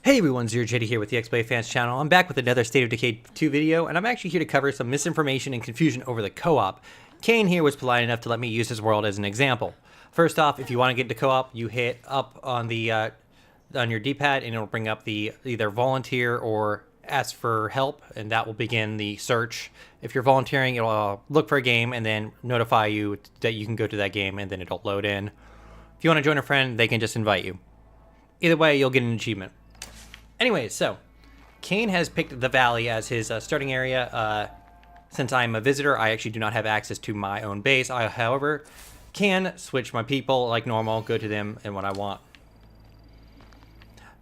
Hey everyone, Zero Jedi here with the X-Play Fans channel. I'm back with another State of Decay 2 video, and I'm actually here to cover some misinformation and confusion over the co-op. Cain here was polite enough to let me use his world as an example. First off, if you want to get into co-op, you hit up on the on your D-pad, and it'll bring up the either volunteer or ask for help, and that will begin the search. If you're volunteering, it'll look for a game and then notify you that you can go to that game, and then it'll load in. If you want to join a friend, they can just invite you. Either way, you'll get an achievement. Anyway, so Cain has picked the valley as his starting area. Since I'm a visitor, I actually do not have access to my own base. I, however, can switch my people like normal, go to them and what I want.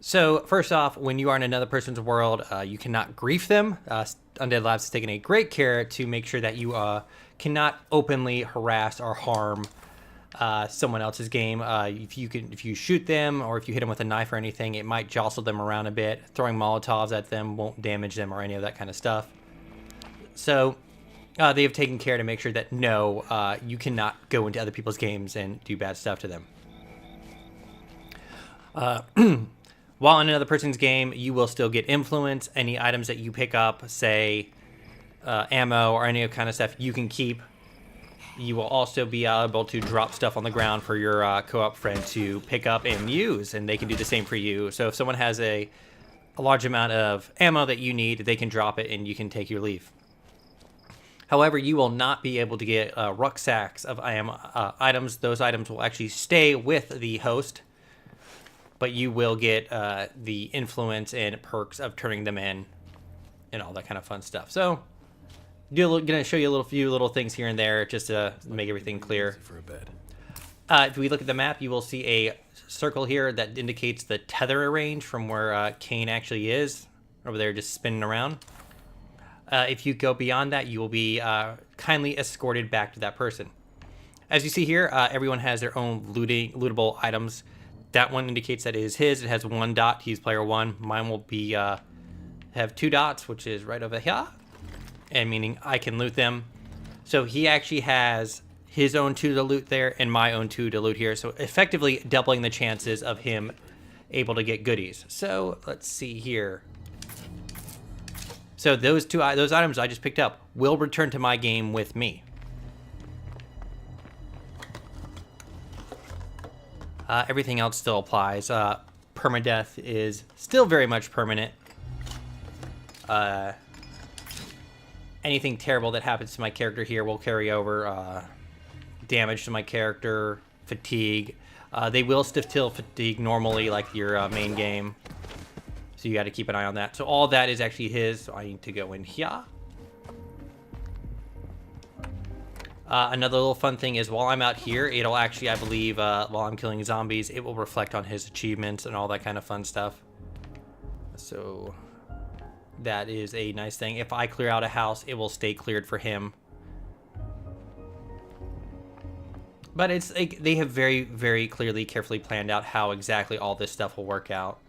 So first off, when you are in another person's world, you cannot grief them. Undead Labs has taken a great care to make sure that you cannot openly harass or harm someone else's game. If you shoot them or if you hit them with a knife or anything, it might jostle them around a bit. Throwing Molotovs at them won't damage them or any of that kind of stuff. So they have taken care to make sure that no, you cannot go into other people's games and do bad stuff to them. While in another person's game, you will still get influence. Any items that you pick up, say ammo or any kind of stuff, you can keep. You will also be able to drop stuff on the ground for your co-op friend to pick up and use, and they can do the same for you. So if someone has a large amount of ammo that you need, they can drop it and you can take your leave. However, you will not be able to get rucksacks of items. Those items will actually stay with the host, but you will get the influence and perks of turning them in and all that kind of fun stuff. So gonna show you few little things here and there just to make everything clear. For a bed. If we look at the map, you will see a circle here that indicates the tether range from where Cain actually is over there, just spinning around. If you go beyond that, you will be kindly escorted back to that person. As you see here, everyone has their own lootable items. That one indicates that it is his. It has 1 dot. He's player 1. Mine will be have 2 dots, which is right over here. And meaning I can loot them. So he actually has his own 2 to loot there and my own 2 to loot here. So effectively doubling the chances of him able to get goodies. So let's see here. So those items I just picked up will return to my game with me. Everything else still applies. Permadeath is still very much permanent. Anything terrible that happens to my character here will carry over. Damage to my character, fatigue. They will stiff till fatigue normally like your main game. So you got to keep an eye on that. So all that is actually his. So I need to go in here. Another little fun thing is while I'm out here, it'll actually, I believe, while I'm killing zombies, it will reflect on his achievements and all that kind of fun stuff. So that is a nice thing. If I clear out a house, it will stay cleared for him. But it's like they have very, very clearly, carefully planned out how exactly all this stuff will work out.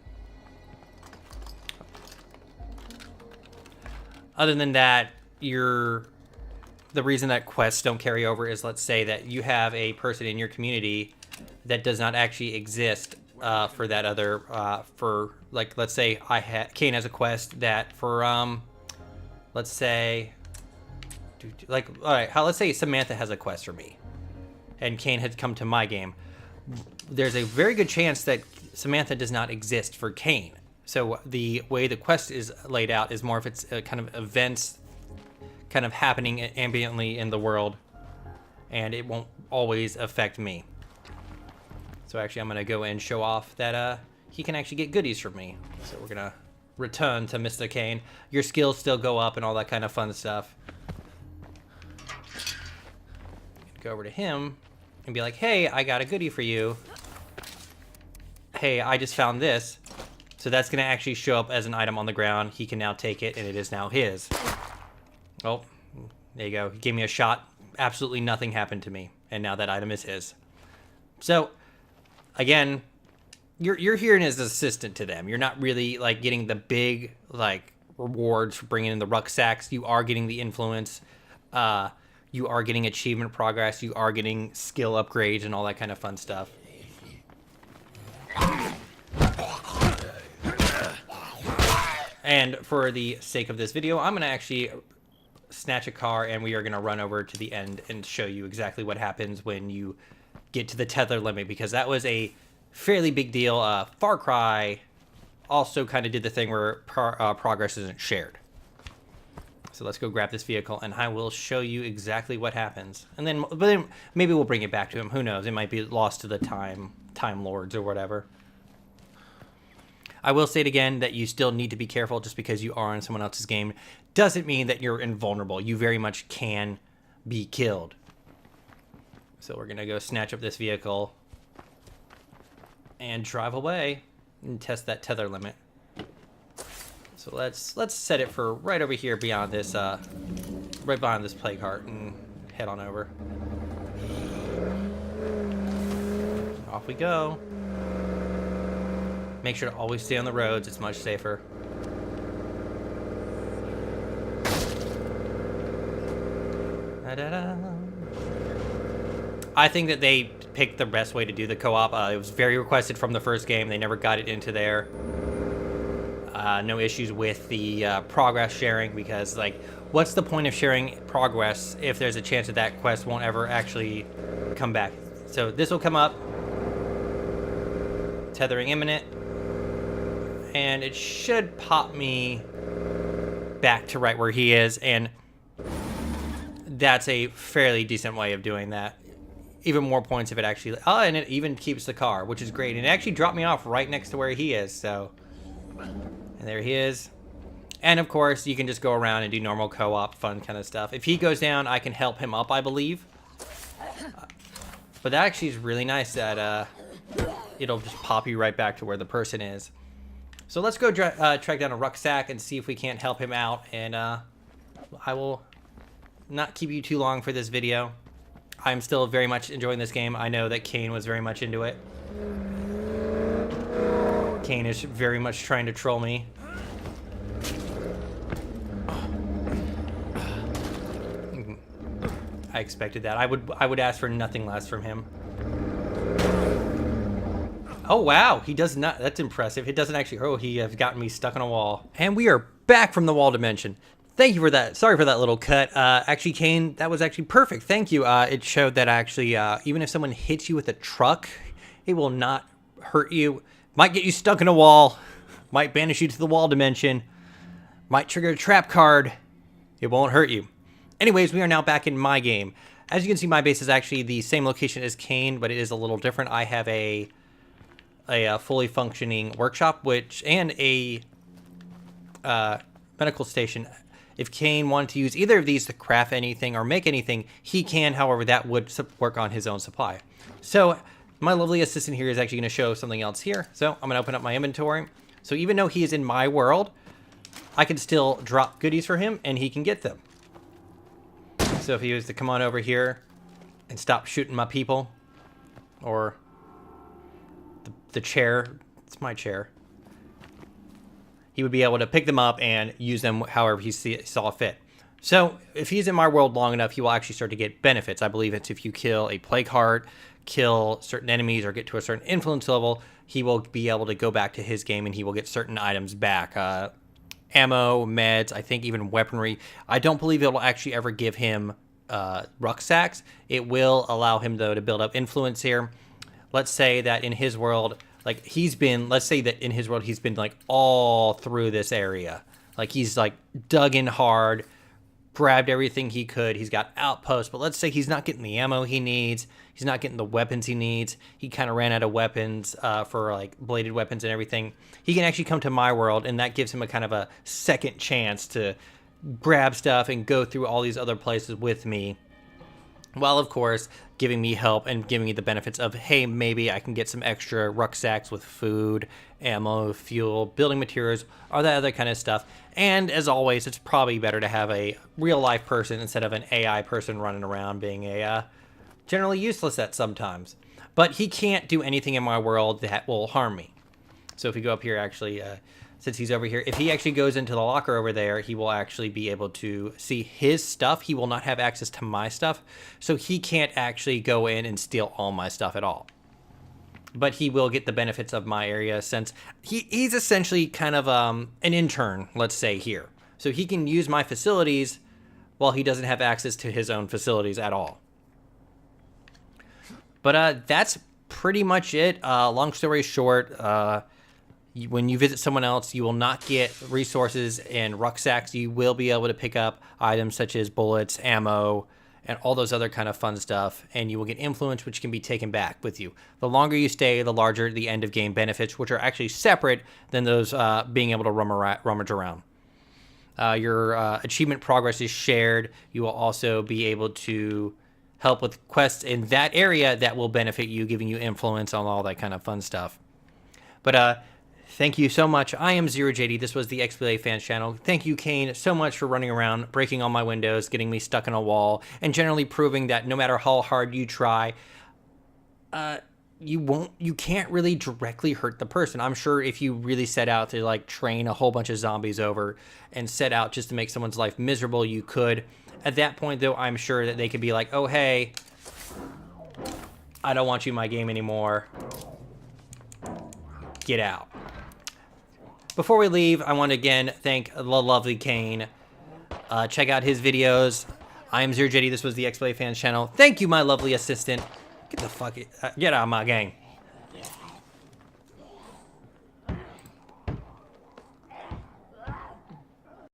Other than that, the reason that quests don't carry over is, let's say that you have a person in your community that does not actually exist for that other, like, let's say Cain has a quest that for, let's say, like, all right, let's say Samantha has a quest for me, and Cain had come to my game. There's a very good chance that Samantha does not exist for Cain. So the way the quest is laid out is more if it's a kind of events kind of happening ambiently in the world, and it won't always affect me. So actually I'm gonna go and show off that he can actually get goodies from me. So we're gonna return to Mr. Cain. Your skills still go up and all that kind of fun stuff. Go over to him and be like, hey, I got a goodie for you. Hey, I just found this. So that's gonna actually show up as an item on the ground. He can now take it and it is now his. Oh, there you go. He gave me a shot. Absolutely nothing happened to me. And now that item is his. So, again, you're here as an assistant to them. You're not really, like, getting the big, like, rewards for bringing in the rucksacks. You are getting the influence. You are getting achievement progress. You are getting skill upgrades and all that kind of fun stuff. And for the sake of this video, I'm going to actually snatch a car, and we are going to run over to the end and show you exactly what happens when you get to the tether limit, because that was a fairly big deal. Far Cry also kind of did the thing where progress isn't shared. So let's go grab this vehicle, and I will show you exactly what happens. And then, but then maybe we'll bring it back to him. Who knows? It might be lost to the time lords or whatever. I will say it again that you still need to be careful. Just because you are in someone else's game doesn't mean that you're invulnerable. You very much can be killed. So we're gonna go snatch up this vehicle and drive away and test that tether limit. So let's set it for right over here beyond this, right behind this plague heart, and head on over. Off we go. Make sure to always stay on the roads. It's much safer. Da-da-da. I think that they picked the best way to do the co-op. It was very requested from the first game. They never got it into there. No issues with the progress sharing, because, like, what's the point of sharing progress if there's a chance that that quest won't ever actually come back? So this will come up. Tethering imminent. And it should pop me back to right where he is, and that's a fairly decent way of doing that. Even more points if it actually... Oh, and it even keeps the car, which is great. And it actually dropped me off right next to where he is, so... And there he is. And, of course, you can just go around and do normal co-op, fun kind of stuff. If he goes down, I can help him up, I believe. But that actually is really nice that it'll just pop you right back to where the person is. So let's go track down a rucksack and see if we can't help him out. And I will not keep you too long for this video. I'm still very much enjoying this game. I know that Cain was very much into it. Cain is very much trying to troll me. I expected that. I would ask for nothing less from him. Oh wow, he does not. That's impressive. It doesn't actually. Oh, he has gotten me stuck on a wall. And we are back from the wall dimension. Thank you for that. Sorry for that little cut. Actually, Cain, that was actually perfect. Thank you. It showed that actually, even if someone hits you with a truck, it will not hurt you. Might get you stuck in a wall. Might banish you to the wall dimension. Might trigger a trap card. It won't hurt you. Anyways, we are now back in my game. As you can see, my base is actually the same location as Cain, but it is a little different. I have a fully functioning workshop, and a medical station. If Cain wanted to use either of these to craft anything or make anything, he can. However, that would work on his own supply. So my lovely assistant here is actually going to show something else here. So I'm going to open up my inventory. So even though he is in my world, I can still drop goodies for him and he can get them. So if he was to come on over here and stop shooting my people, or the chair, it's my chair, he would be able to pick them up and use them however he saw fit. So if he's in my world long enough, he will actually start to get benefits. I believe it's if you kill a plague heart, kill certain enemies, or get to a certain influence level, he will be able to go back to his game and he will get certain items back. Ammo, meds, I think even weaponry. I don't believe it will actually ever give him rucksacks. It will allow him, though, to build up influence here. Let's say that in his world, like let's say that in his world, he's been like all through this area. Like he's like dug in hard, grabbed everything he could. He's got outposts, but let's say he's not getting the ammo he needs. He's not getting the weapons he needs. He kind of ran out of weapons for like bladed weapons and everything. He can actually come to my world, and that gives him a kind of a second chance to grab stuff and go through all these other places with me. While, of course, giving me help and giving me the benefits of, hey, maybe I can get some extra rucksacks with food, ammo, fuel, building materials, all that other kind of stuff. And as always, it's probably better to have a real-life person instead of an AI person running around being generally useless at sometimes. But he can't do anything in my world that will harm me. So if we go up here, actually, since he's over here, if he actually goes into the locker over there, he will actually be able to see his stuff. He will not have access to my stuff, so he can't actually go in and steal all my stuff at all. but he will get the benefits of my area since he's essentially kind of an intern, let's say, here. So he can use my facilities while he doesn't have access to his own facilities at all. But that's pretty much it. Long story short, when you visit someone else, you will not get resources in rucksacks. You will be able to pick up items such as bullets, ammo, and all those other kind of fun stuff. And you will get influence, which can be taken back with you. The longer you stay, the larger the end of game benefits, which are actually separate than those being able to rummage around. Your achievement progress is shared. You will also be able to help with quests in that area that will benefit you, giving you influence on all that kind of fun stuff. But thank you so much. I am ZeroJD. This was the XBLA Fans channel. Thank you, Cain, so much for running around, breaking all my windows, getting me stuck in a wall, and generally proving that no matter how hard you try, you can't really directly hurt the person. I'm sure if you really set out to like train a whole bunch of zombies over and set out just to make someone's life miserable, you could. At that point, though, I'm sure that they could be like, oh, hey, I don't want you in my game anymore. Get out. Before we leave, I want to again thank the lovely Cain. Check out his videos. I am ZeroJD. This was the XBLA Fans channel. Thank you, my lovely assistant. Get out of my gang.